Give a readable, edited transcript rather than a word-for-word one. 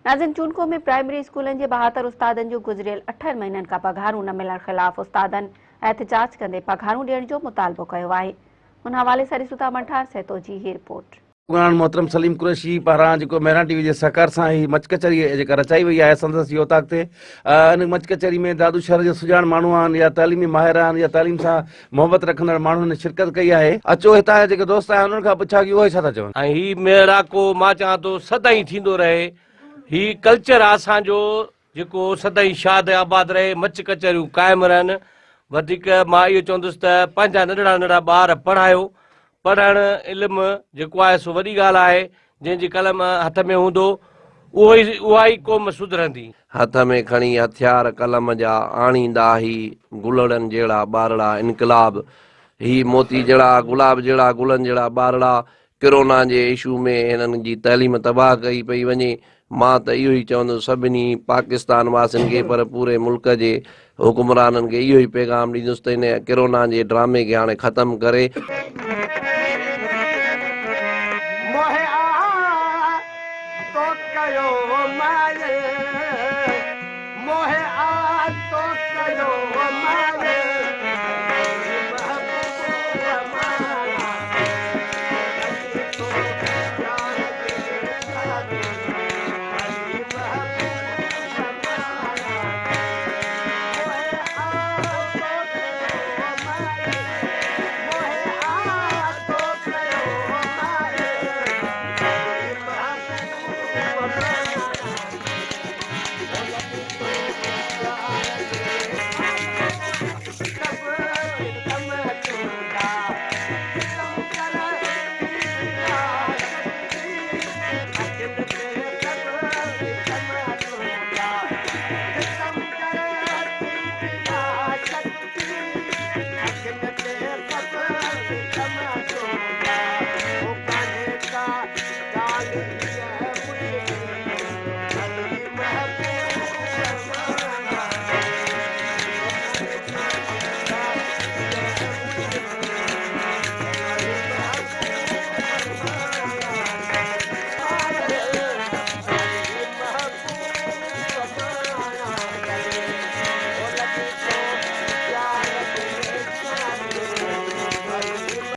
नाज़िन चूनको में प्राइमरी स्कूलनि जे 72 उस्तादनि जो गुज़िरियल 8 महीननि खां पघारूं न मिलण ख़िलाफ़ उस्तादनि एहतिजाज कंदे पघारूं ॾियण जो मुतालबो कयो आहे। उन हवाले सां ॾिसूं था मंठार सेतो जी ही रिपोर्ट। मोहतरम सलीम कुरैशी पारां जेको मेहरा टीवी जे सहकार सां ही मच कचहरी जेका रचाई वई आहे संदसि योताक ते इन मच कचहरी में दादू शहर जे सुजान माण्हू आहिनि या तालीमी माहिर आहिनि या तालीम सां मोहबत रखंदड़ माण्हुनि ने शिरकत कई आहे। अचो हितां जा जेके दोस्त आहिनि उन्हनि खां पुछा की उहे छा था चवनि। ऐं ही मेड़ाको मां चवां थो सदाईं थींदो रहे। ही कल्चर आहे असांजो जेको सदाईं शाद आबाद रहे, मच कचहरियूं क़ाइमु रहनि। वधीक मां इहो चवंदुसि त पंहिंजा नंढड़ा नंढड़ा ॿार पढ़ायो। पढ़णु इल्मु जेको आहे सो वॾी ॻाल्हि आहे। जंहिंजी कलम हथ में हूंदो उहा ई क़ौम सुधरंदी। हथ में खणी हथियार कलम जा आणींदा ही गुलड़नि जहिड़ा ॿारड़ा इनकलाब। ही मोती जहिड़ा गुलाब जहिड़ा गुलनि जहिड़ा ॿारड़ा कोरोना जे इशू में हिननि जी तइलीम तबाह कई पई वञे। मां त इहो ई चवंदुसि सभिनी पाकिस्तान वासियुनि खे पर पूरे मुल्क जे हुकुमराननि खे इहो ई पैगाम ॾींदुसि त हिन कोरोना जे ड्रामे खे हाणे ख़तमु करे